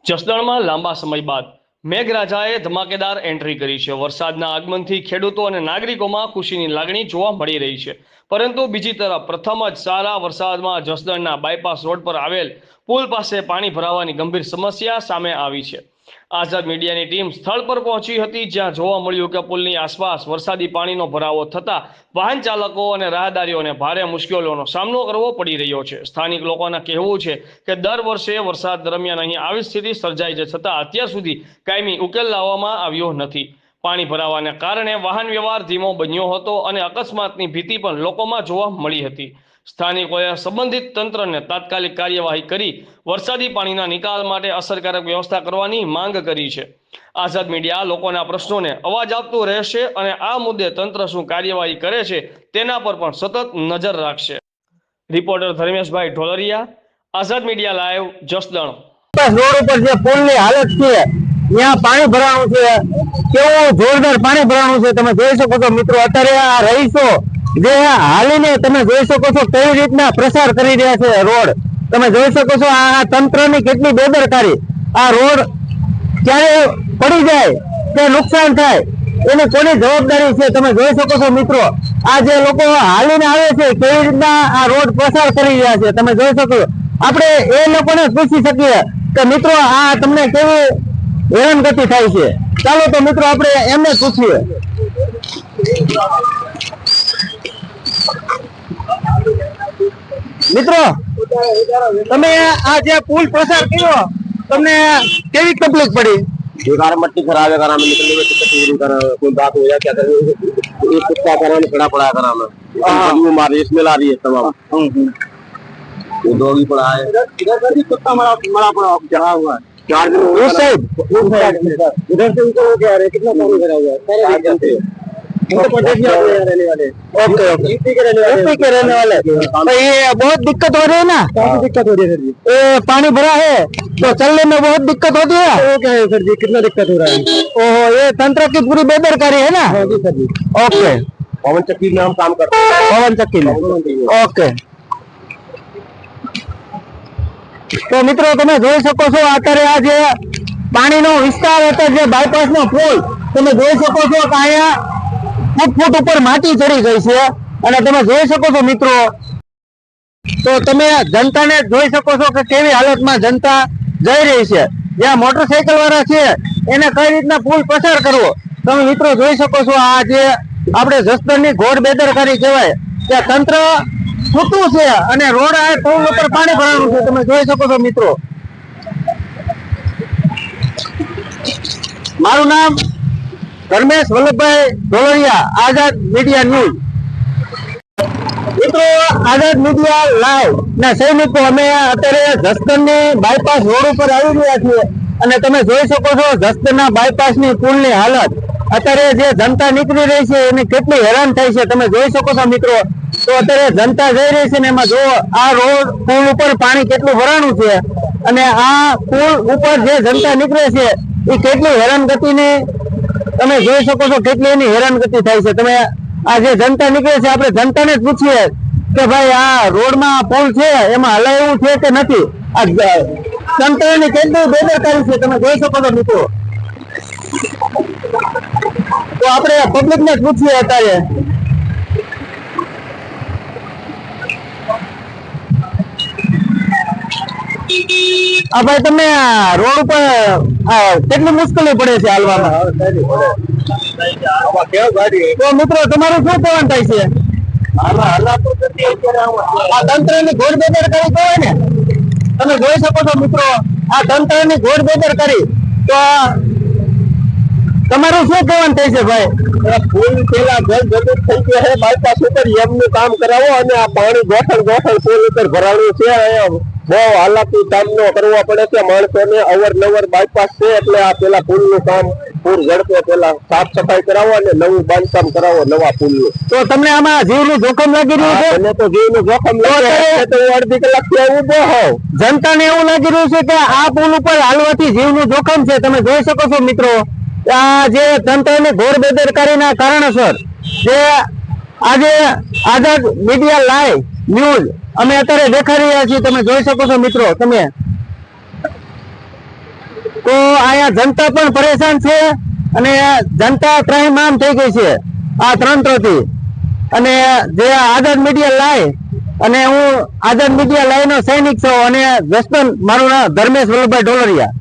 જસદણમાં લાંબા સમય બાદ મેઘરાજાએ ધમાકેદાર એન્ટ્રી કરી છે। વરસાદના આગમનથી ખેડૂતો અને નાગરિકોમાં ખુશીની લાગણી જોવા મળી રહી છે। પરંતુ બીજી તરફ પ્રથમ જ સારા વરસાદમાં જસદણના બાયપાસ રોડ પર આવેલ પુલ પાસે પાણી ભરાવાની ગંભીર સમસ્યા સામે આવી છે। આઝાદ મીડિયાની ટીમ સ્થળ પર પહોંચી હતી, જ્યાં જોવા મળ્યું કે પુલની આસપાસ વરસાદી પાણીનો ભરાવો થતા વાહન ચાલકો અને રાહદારીઓને ભારે મુશ્કેલીઓનો સામનો કરવો પડી રહ્યો છે। સ્થાનિક લોકોના કહેવું છે કે દર વર્ષે વરસાદ દરમિયાન અહીં આવી સ્થિતિ સર્જાય છે, છતાં અત્યાર સુધી કાયમી ઉકેલ લાવવામાં આવ્યો નથી। પાણી ભરાવાને કારણે વાહન વ્યવહાર ધીમો બન્યો હતો અને અકસ્માતની ભીતિ પણ લોકોમાં જોવા મળી હતી। સ્થાનિકોએ સંબંધિત તંત્રને તાત્કાલિક કાર્યવાહી કરી વરસાદી પાણીના નિકાલ માટે અસરકારક વ્યવસ્થા કરવાની માંગ કરી છે। આઝાદ મીડિયા લોકોના પ્રશ્નોને અવાજ આપતું રહેશે અને આ મુદ્દે તંત્ર શું કાર્યવાહી કરે છે તેના પર પણ સતત નજર રાખશે। રિપોર્ટર ધર્મેશભાઈ ઢોલરિયા, આઝાદ મીડિયા લાઈવ, જસદણ। રોડ ઉપર જે પુલની હાલત છે ત્યાં પાણી ભરાણું છે, કેવું જોરદાર પાણી ભરાણું છે તમે જોઈ શકો છો મિત્રો। અત્યારે આ રહીશો જે હાલીને તમે જોઈ શકો છો કઈ રીતના પ્રસાર કરી રહ્યા છે રોડ, તમે જોઈ શકો છો। આ તંત્રની કેટલી બેદરકારી, આ રોડ ક્યારે પડી જાય કે નુકસાન થાય એની કોની જવાબદારી છે તમે જોઈ શકો છો મિત્રો। આ જે લોકો હાલીને આવે છે કેવી રીતના આ રોડ પ્રસાર કરી રહ્યા છે તમે જોઈ શકો છો। આપણે એ લોકોને પૂછી શકીએ કે મિત્રો આ તમને કેવી હેરાનગતિ થાય છે, ચાલો તો મિત્રો આપણે એમને પૂછીએ। મિત્રો તમે આ જે પુલ પસાર કર્યો તમને કેવી तकलीफ पड़ी? बेकार मट्टी खराब है, करा में निकलने में दिक्कत हो रही, करा कोई बात हो जाए क्या करे, एक कुत्ता करा में खड़ा पड़ा है, करा में बदबू मार रही है, स्मेल आ रही है तमाम। वो डॉगी पड़ा है इधर से, कुत्ता मरा पड़ा चढ़ा हुआ है 4 दिन उस साइड इधर से ऊपर हो गया है। कितना पानी भरा हुआ है सारे दिन से। रहने वाले ओके ओके यूपी के रहने वाले तो ये बहुत दिक्कत हो रही है ना? काफी दिक्कत हो रही है सर जी। ये पानी भरा है तो चलने में बहुत दिक्कत होती है। तो क्या है सर जी, कितना दिक्कत हो रहा है? ओहो, ये तंत्र की पूरी बेदरकारी है ना? हाँ जी सर जी। ओके, पवन चक्की में हम काम करते हैं। पवन चक्की में ओके। તો મિત્રો તમે જોઈ શકો છો અત્યારે આ જે પાણીનો વિસ્તાર હતો જે બાયપાસનો પુલ તમે જોઈ શકો છો કે અહીંયા ફૂટ ઉપર માટી ચડી ગઈ છે અને તમે જોઈ શકો છો મિત્રો। તો તમે જનતાને જોઈ શકો છો કે કેવી હાલતમાં જનતા જઈ રહી છે। જ્યાં મોટરસાયકલ વાળા છે એને કઈ રીતના પુલ પસાર કરવો તમે મિત્રો જોઈ શકો છો। આ જે આપણે જસદણની ઘોર બેદરકારી કહેવાય કે તંત્ર છૂટું છે અને રોડ આ પુલ ઉપર પાણી ભરાણું છે તમે જોઈ શકો છો મિત્રો। મારું નામ ધર્મેશ વલ્લભભાઈ ઢોલરિયા, આઝાદ મીડિયા ન્યૂઝ। મિત્રો આઝાદ મીડિયા લાઈવ ના સૈનિકો અમે અત્યારે જસદણની બાયપાસ રોડ ઉપર આવી રહ્યા છીએ અને તમે જોઈ શકો છો જસદણના બાયપાસની પુલની હાલત અત્યારે જે જનતા નીકળી રહી છે એને કેટલી હેરાન થાય છે તમે જોઈ શકો છો મિત્રો। તો અત્યારે જનતા જઈ રહી છે ને એમાં જો આ રોડ પુલ ઉપર પાણી કેટલું ભરાણું છે અને આ પુલ ઉપર જે જનતા નીકળે છે એ કેટલી હેરાનગતિની તમે જોઈ શકો છો, કેટલી એની હેરાનગતિ થાય છે। તમે આ જે જનતા નીકળે છે આપણે જનતાને જ પૂછીએ કે ભાઈ આ રોડમાં પુલ છે એમાં હલાય એવું છે કે નથી? આ તંત્રની કેટલી બેદરકારી છે તમે જોઈ શકો છો મિત્રો। તો આપણે પબ્લિકને જ પૂછીએ અત્યારે। આ ભાઈ તમે રોડ ઉપર કેટલી મુશ્કેલી પડે છે હાલવામાં? તો મિત્રો તમારું શું કહેવાનું થાય છે? આ તંત્રની ઘોર બેદરકારી કહેવાય ને, તમે જોઈ શકો છો મિત્રો આ તંત્રની ઘોર બેદરકારી। તો તમારું શું કહેવાનું થાય છે ભાઈ? પુલ પેલા જલ જગત થઈ ગયા છે, બાયપાસ ઉપર એમનું કામ કરાવો અને આ પાણી ગોઠણ પુલ ઉપર ભરાણું છે। બહુ હાલાકી સામનો કરવો પડે છે માણસોને। અવરનવર બાયપાસ છે એટલે આ પેલા પુલનું કામ પૂર ઝડપે પેલા સાફ સફાઈ કરાવો અને નવું બાંધકામ કરાવો નવા પુલનું। તો તમને આમાં જીવનું જોખમ લાગી રહ્યું છે? મને તો જીવનું જોખમ લાગે છે તો હું અડધી કલાકથી ઉભો હોઉં। જનતાને એવું લાગી રહ્યું છે કે આ પુલ ઉપર હાલવાથી જીવનું જોખમ છે તમે જોઈ શકો છો મિત્રો। આ જે તંત્રની ઘોર બેદરકારીના કારણસર જે આજે આઝાદ મીડિયા લાઈવ ન્યૂઝ અમે અત્યારે દેખાડી રહ્યા છીએ તમે જોઈ શકો છો મિત્રો। તમે તો અહીંયા જનતા પણ પરેશાન છે અને જનતા ત્રાહિમામ થઈ ગઈ છે આ તંત્રથી. અને જે આઝાદ મીડિયા લાય અને હું આઝાદ મીડિયા લાય નો સૈનિક છું અને જસદણ મારું નામ ધર્મેશ વલ્લભભાઈ ઢોલરિયા.